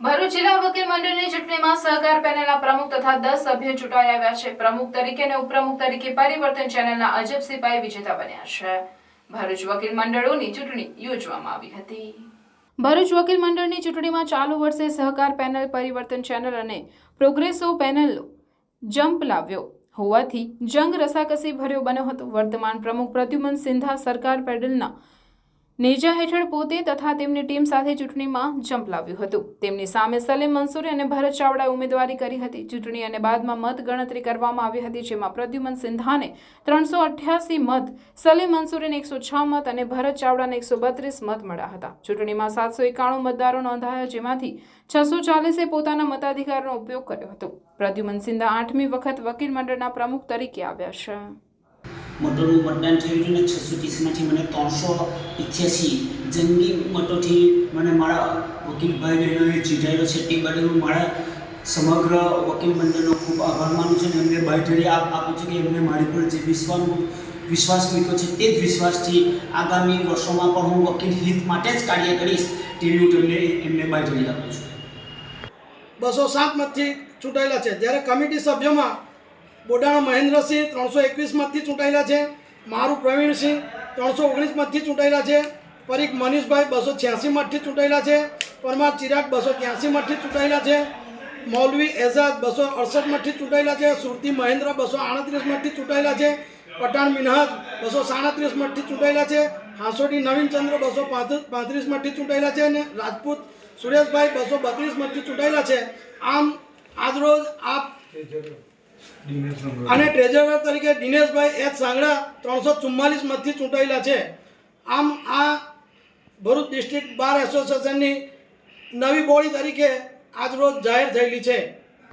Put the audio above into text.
ભરૂચ જિલ્લા વકીલ મંડળની ચૂંટણીમાં સહકાર પેનલના પ્રમુખ તથા 10 સભ્યો ચૂંટાઈ આવ્યા છે। પ્રમુખ તરીકે અને ઉપપ્રમુખ તરીકે પરિવર્તન ચેનલના અજબ સિપાઈ વિજેતા બન્યા છે। ભરૂચ વકીલ મંડળોની ચૂંટણી યોજવામાં આવી હતી। ભરૂચ વકીલ મંડળની ચૂંટણીમાં ચાલુ વર્ષે સહકાર પેનલ, પરિવર્તન ચેનલ અને પ્રોગ્રેસિવ પેનલનો જંપ લાવ્યો હોવાથી જંગ રસાકસી ભર્યો બન્યો હતો। વર્તમાન પ્રમુખ પ્રદ્યુમન સિંધા સરકાર પેનલના નેજા હેઠળ પોતે તથા તેમની ટીમ સાથે ચૂંટણીમાં જંપ લાવ્યું હતું। તેમની સામે સલીમ મંસૂરી અને ભરત ચાવડાએ ઉમેદવારી કરી હતી। ચૂંટણી અને બાદમાં મત ગણતરી કરવામાં આવી હતી, જેમાં પ્રદ્યુમન સિંધાને 388 મત, સલીમ મંસૂરીને 106 મત અને ભરત ચાવડાને 132 મત મળ્યા હતા। ચૂંટણીમાં 791 મતદારો નોંધાયા, જેમાંથી 640એ પોતાના મતાધિકારનો ઉપયોગ કર્યો હતો। પ્રદ્યુમન સિંધા 8મી વખત વકીલ મંડળના પ્રમુખ તરીકે આવ્યા છે। मतों मतदान थयुं छे ने 630 मांथी मने 388 जंगी मतोथी मने मारा वकील भाई बहनोए जीतायेलो छे। ते बदल हुं मारा समग्र वकील मंडळनो खूब आभार मानु छुं। एमने बांधरी आपी छे कि एमने मारी पर जे विश्वास मूक्यो छे ते ज विश्वासथी आगामी वर्षोमां पण हुं वकील हित माटे ज कार्य करीश तेवी हुं तेमने एमने बांधरी आपું છું। 207 मतथी चूंटायेला छे, ज्यारे कमिटी सभ्योमां बोडाणा महेन्द्रसिंह 321 मतथी चूंटायेला छे, मारू प्रवीणसिंह 319 मतथी चूंटायेला छे, परीख मनीषभाई 286 मतथी चूंटायेला छे, परमार चिराग 283 मतथी चूंटायेला छे, मौलवी एजाज 268 मतथी चूंटायेला छे, सुरती महेन्द्र 238 मतथी चूंटायेला छे, पठाण मिनहाज 237 मतथी चूंटायेला छे, हांसोटी नवीन चंद्र 235 मतथी चूंटायेला छे અને રાજપૂત સુરેશભાઈ 232 मतथी चूंटायेला छे। आम આજરોજ आप અને ટ્રેઝરર તરીકે દિનેશભાઈ એચ સાંગડા 344 मतथी चूंटायेला छे। आम आ भरूच डिस्ट्रिक्ट बार एसोसिएशननी नवी बोडी तरीके आज रोज जाहिर थयेली छे।